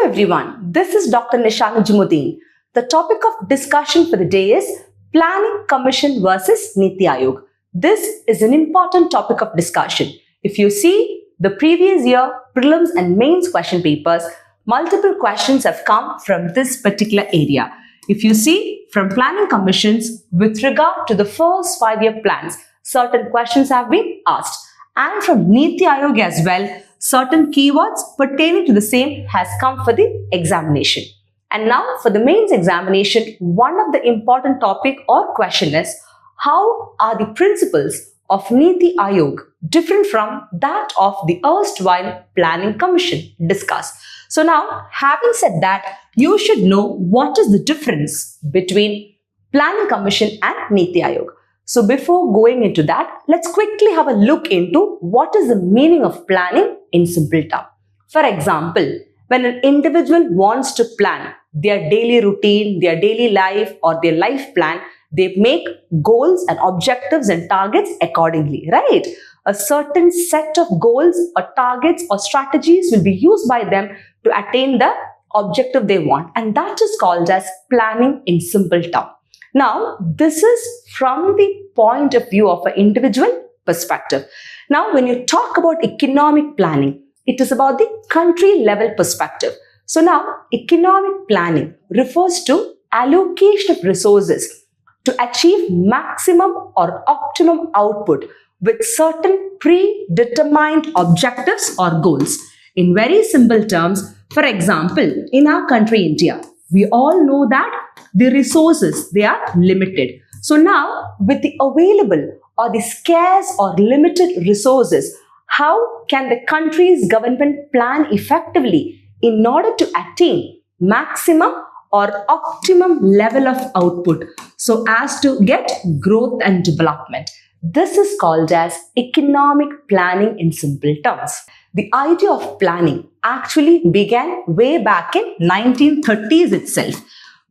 everyone, this is Dr. Nisha Nujumudeen. The topic of discussion for the day is Planning Commission versus NITI Aayog. This is an important topic of discussion. If you see the previous year Prelims and Mains question papers, multiple questions have come from this particular area. If you see from planning commissions with regard to the first 5-year plans, certain questions have been asked. And from NITI Aayog as well, certain keywords pertaining to the same has come for the examination. And now for the mains examination, one of the important topic or question is, how are the principles of NITI Aayog different from that of the erstwhile Planning Commission discussed? So now, having said that, you should know what is the difference between Planning Commission and NITI Aayog. So before going into that, let's quickly have a look into what is the meaning of planning in simple terms. For example, when an individual wants to plan their daily routine, their daily life or their life plan, they make goals and objectives and targets accordingly, right? A certain set of goals or targets or strategies will be used by them to attain the objective they want, and that is called as planning in simple terms. Now, this is from the point of view of an individual perspective. Now, when you talk about economic planning, it is about the country level perspective. So now, economic planning refers to allocation of resources to achieve maximum or optimum output with certain predetermined objectives or goals. In very simple terms, for example, in our country, India, we all know that the resources, they are limited. So now, with the available or the scarce or limited resources, how can the country's government plan effectively in order to attain maximum or optimum level of output so as to get growth and development? This is called as economic planning in simple terms. The idea of planning actually began way back in 1930s itself.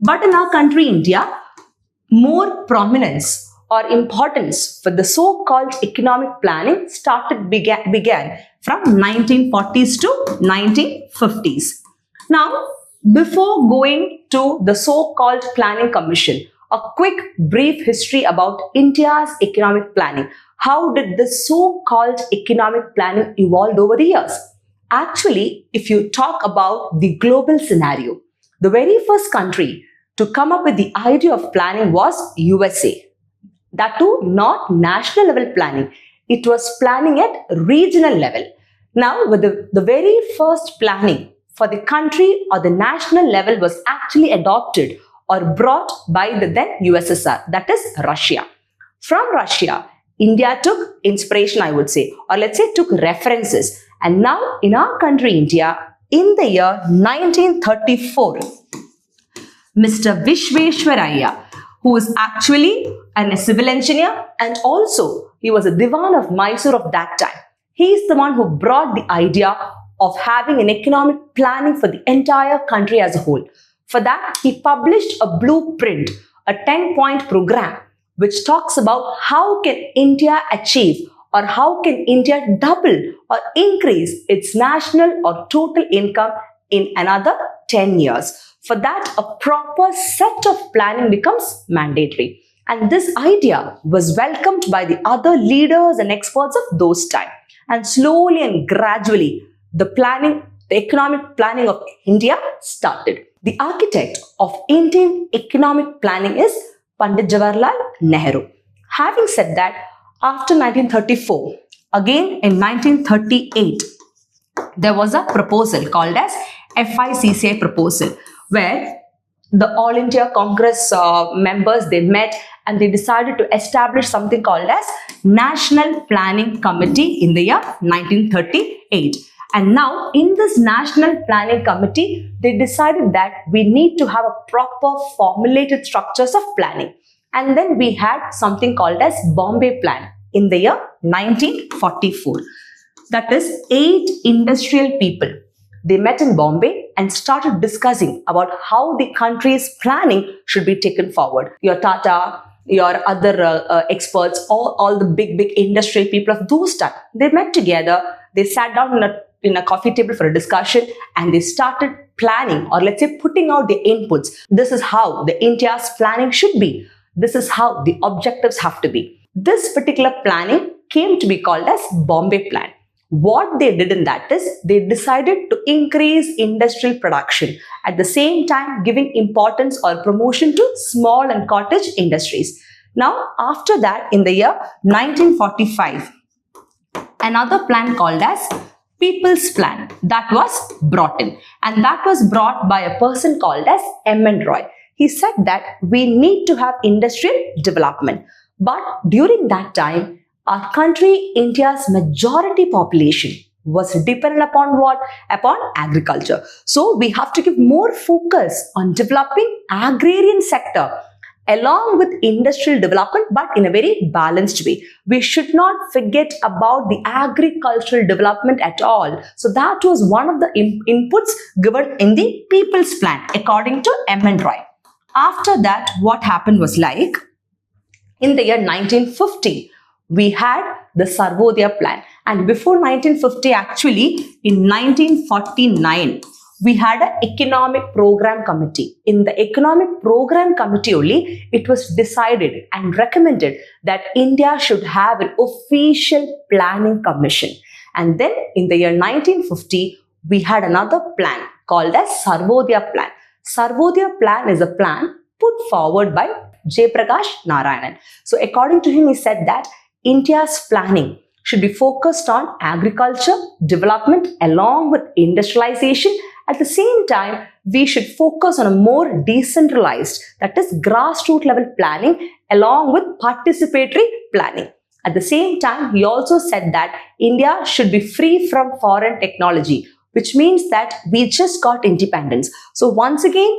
But in our country, India, more prominence or importance for the so-called economic planning began from 1940s to 1950s. Now, before going to the so-called Planning Commission, a quick brief history about India's economic planning. How did the so-called economic planning evolve over the years? Actually, if you talk about the global scenario, the very first country to come up with the idea of planning was USA. That too, not national level planning. It was planning at regional level. Now, with the very first planning for the country or the national level was actually adopted or brought by the then USSR, that is Russia. From Russia, India took inspiration, I would say, or let's say took references. And now in our country, India, in the year 1934, Mr. Vishveshwaraya, who is actually a civil engineer and also he was a Diwan of Mysore of that time. He is the one who brought the idea of having an economic planning for the entire country as a whole. For that, he published a blueprint, a 10-point program, which talks about how can India achieve or how can India double or increase its national or total income in another 10 years. For that, a proper set of planning becomes mandatory. And this idea was welcomed by the other leaders and experts of those time. And slowly and gradually, the economic planning of India started. The architect of Indian economic planning is Pandit Jawaharlal Nehru. Having said that, after 1934, again in 1938, there was a proposal called as FICCI proposal, where the All India Congress members, they met and they decided to establish something called as National Planning Committee in the year 1938. And now in this National Planning Committee, they decided that we need to have a proper formulated structures of planning. And then we had something called as Bombay Plan in the year 1944. That is 8 industrial people. They met in Bombay and started discussing about how the country's planning should be taken forward. Your Tata, your other experts, all the big industrial people of those time, they met together. They sat down in a a coffee table for a discussion, and they started planning, or let's say putting out the inputs. This is how the India's planning should be. This is how the objectives have to be. This particular planning came to be called as Bombay Plan. What they did in that is they decided to increase industrial production, at the same time giving importance or promotion to small and cottage industries. Now, after that, in the year 1945, another plan called as People's Plan that was brought in, and that was brought by a person called as M.N. Roy. He said that we need to have industrial development, but during that time, our country, India's majority population was dependent upon what? Upon agriculture. So we have to give more focus on developing agrarian sector along with industrial development, but in a very balanced way. We should not forget about the agricultural development at all. So that was one of the inputs given in the People's Plan, according to M.N. Roy. After that, what happened was like, in the year 1950, we had the Sarvodya Plan. And before 1950, actually, in 1949, we had an Economic Program Committee. In the Economic Program Committee only, it was decided and recommended that India should have an official planning commission. And then in the year 1950, we had another plan called as Sarvodya Plan. Sarvodya Plan is a plan put forward by J. Prakash Narayanan. So according to him, he said that India's planning should be focused on agriculture, development along with industrialization. At the same time, we should focus on a more decentralized, that is grassroots level planning along with participatory planning. At the same time, he also said that India should be free from foreign technology, which means that we just got independence. So once again,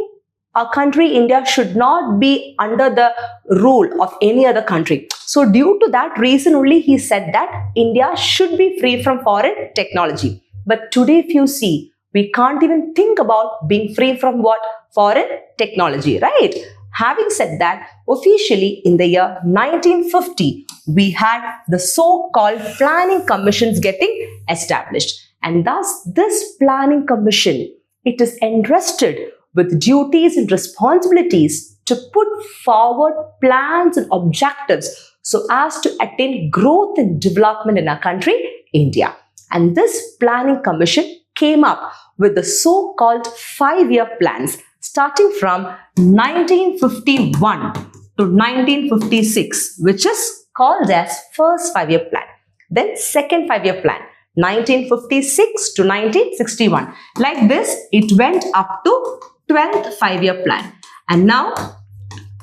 our country, India, should not be under the rule of any other country. So due to that reason only, he said that India should be free from foreign technology. But today, if you see, we can't even think about being free from what? Foreign technology, right? Having said that, officially in the year 1950, we had the so-called planning commissions getting established. And thus, this planning commission, it is entrusted with duties and responsibilities to put forward plans and objectives so as to attain growth and development in our country, India. And this planning commission came up with the so-called 5-year plans starting from 1951 to 1956, which is called as first 5-year plan. Then second 5-year plan, 1956 to 1961. Like this, it went up to 12th 5-year plan. And now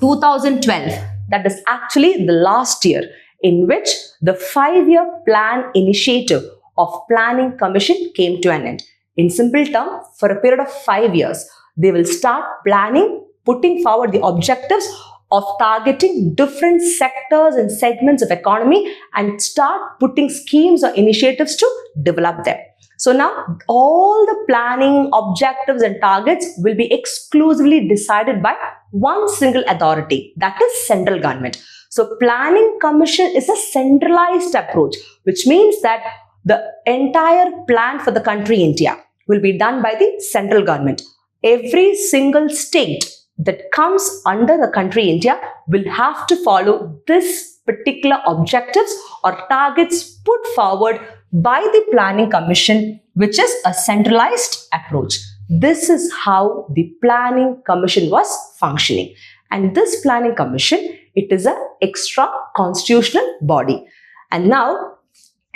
2012, that is actually the last year in which the 5-year plan initiative of Planning Commission came to an end. In simple terms, for a period of 5 years, they will start planning, putting forward the objectives of targeting different sectors and segments of economy and start putting schemes or initiatives to develop them. So now all the planning objectives and targets will be exclusively decided by one single authority, that is central government. So Planning Commission is a centralized approach, which means that the entire plan for the country India will be done by the central government. Every single state that comes under the country India will have to follow this particular objectives or targets put forward by the Planning Commission, which is a centralized approach. This is how the Planning Commission was functioning. And this Planning Commission, it is an extra constitutional body. And now,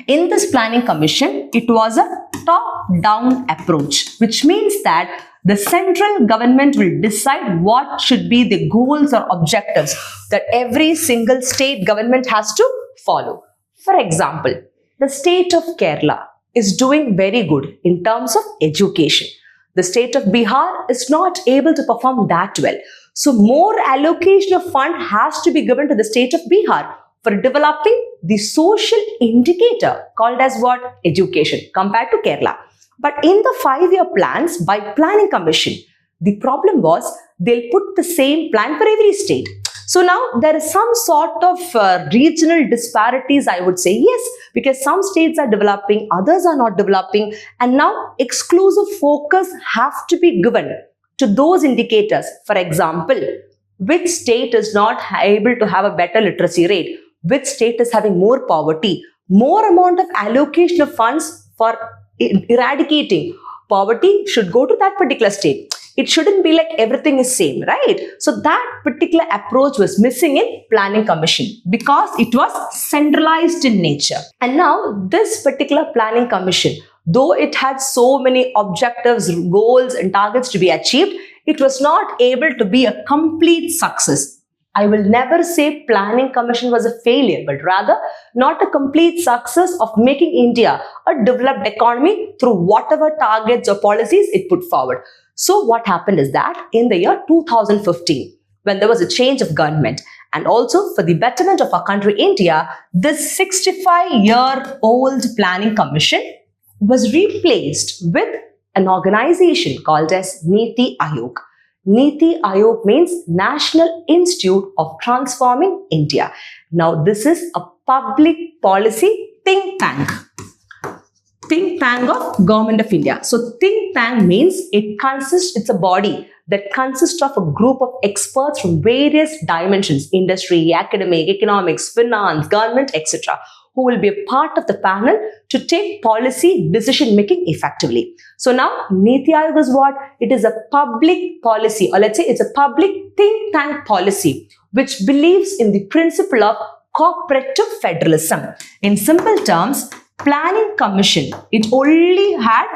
in this Planning Commission, it was a top-down approach, which means that the central government will decide what should be the goals or objectives that every single state government has to follow. For example, the state of Kerala is doing very good in terms of education. The state of Bihar is not able to perform that well. So more allocation of fund has to be given to the state of Bihar for developing the social indicator called as what? Education compared to Kerala. But in the 5-year plans by Planning Commission, the problem was they'll put the same plan for every state. So now there is some sort of regional disparities, I would say. Yes, because some states are developing, others are not developing, and now exclusive focus have to be given to those indicators. For example, which state is not able to have a better literacy rate, which state is having more poverty, more amount of allocation of funds for eradicating poverty should go to that particular state. It shouldn't be like everything is same, right? So that particular approach was missing in Planning Commission because it was centralized in nature. And now this particular Planning Commission, though it had so many objectives, goals and targets to be achieved, it was not able to be a complete success. I will never say Planning Commission was a failure, but rather not a complete success of making India a developed economy through whatever targets or policies it put forward. So what happened is that in the year 2015, when there was a change of government and also for the betterment of our country India, this 65-year-old Planning Commission was replaced with an organization called as NITI Aayog. NITI Aayog means National Institute of Transforming India. Now this is a public policy think tank. Think tank of Government of India. So think tank means it's a body that consists of a group of experts from various dimensions, industry, academic, economics, finance, government, etc., who will be a part of the panel to take policy decision making effectively. So now NITI Aayog is what? It is a public policy, or let's say it's a public think tank policy which believes in the principle of cooperative federalism. In simple terms, Planning Commission, it only had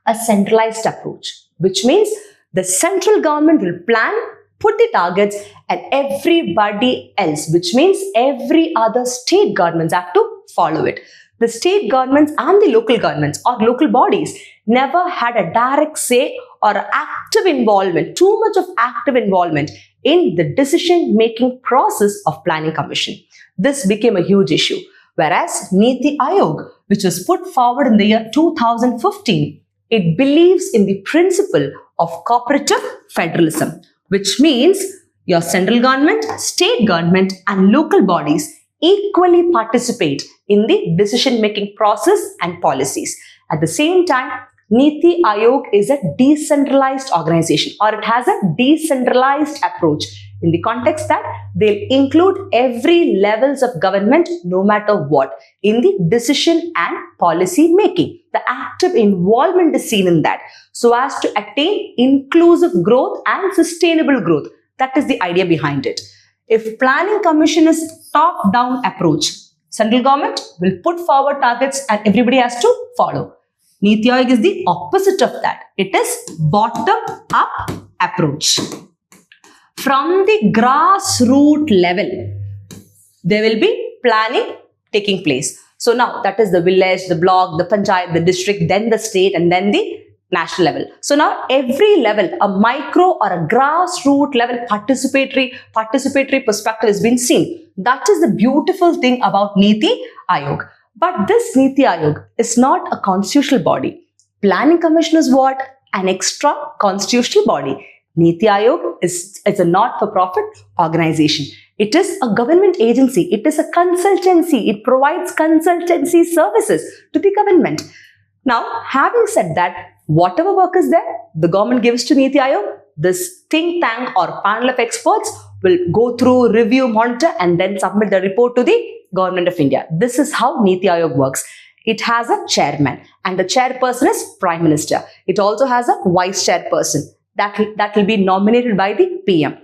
a centralized approach, which means the central government will plan, put the targets, and everybody else, which means every other state governments have to follow it. The state governments and the local governments or local bodies never had a direct say or active involvement, too much of active involvement in the decision-making process of Planning Commission. This became a huge issue. Whereas NITI Aayog, which was put forward in the year 2015, it believes in the principle of cooperative federalism, which means your central government, state government and local bodies equally participate in the decision-making process and policies. At the same time, NITI Aayog is a decentralized organization, or it has a decentralized approach in the context that they'll include every levels of government no matter what in the decision and policy making. The active involvement is seen in that so as to attain inclusive growth and sustainable growth. That is the idea behind it. If Planning Commission is top-down approach, central government will put forward targets and everybody has to follow. NITI Aayog is the opposite of that. It is bottom-up approach. From the grassroots level, there will be planning taking place. So now that is the village, the block, the panchayat, the district, then the state and then the national level. So now every level, a micro or a grassroots level participatory perspective has been seen. That is the beautiful thing about NITI Aayog. But this NITI Aayog is not a constitutional body. Planning Commission is what? An extra constitutional body. NITI Aayog is a not-for-profit organization. It is a government agency. It is a consultancy. It provides consultancy services to the government. Now, having said that, whatever work is there, the government gives to NITI Aayog. This think tank or panel of experts will go through, review, monitor and then submit the report to the Government of India. This is how NITI Aayog works. It has a chairman and the chairperson is Prime Minister. It also has a vice chairperson that will be nominated by the PM.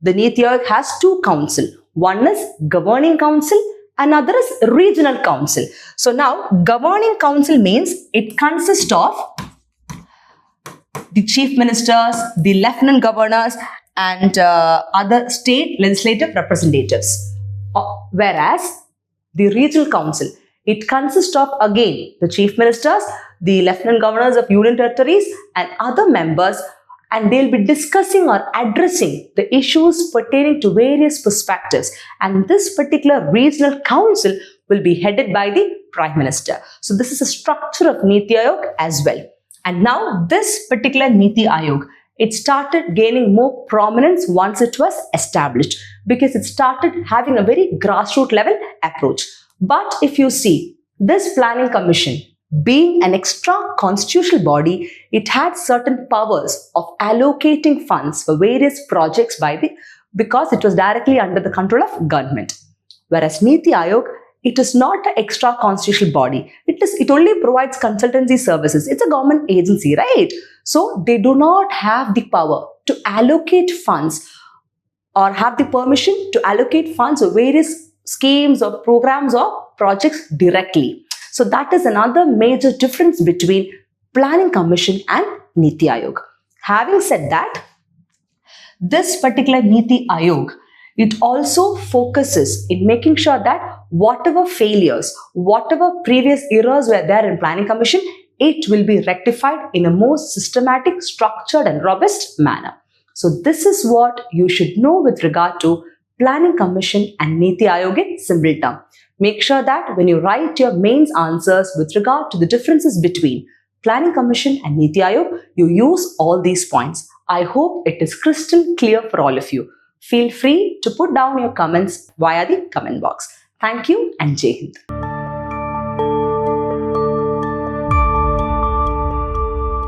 The NITI Aayog has two council. One is Governing Council, another is Regional Council. So now Governing Council means it consists of the chief ministers, the lieutenant governors and other state legislative representatives. Whereas the Regional Council, it consists of again the chief ministers, the lieutenant governors of union territories and other members, and they'll be discussing or addressing the issues pertaining to various perspectives. And this particular Regional Council will be headed by the Prime Minister. So this is a structure of NITI Aayog as well. And now this particular NITI Aayog It started gaining more prominence once it was established because it started having a very grassroots level approach. But if you see, this planning commission, being an extra constitutional body, it had certain powers of allocating funds for various projects because it was directly under the control of government. Whereas NITI Aayog, it is not an extra constitutional body. It only provides consultancy services. It's a government agency, right? So they do not have the power to allocate funds or have the permission to allocate funds for various schemes or programs or projects directly. So that is another major difference between Planning Commission and NITI Aayog. Having said that, this particular NITI Aayog, it also focuses in making sure that whatever failures, whatever previous errors were there in Planning Commission, it will be rectified in a more systematic, structured and robust manner. So this is what you should know with regard to Planning Commission and NITI Aayog in simple term. Make sure that when you write your mains answers with regard to the differences between Planning Commission and NITI Aayog, you use all these points. I hope it is crystal clear for all of you. Feel free to put down your comments via the comment box. Thank you and Jai Hind.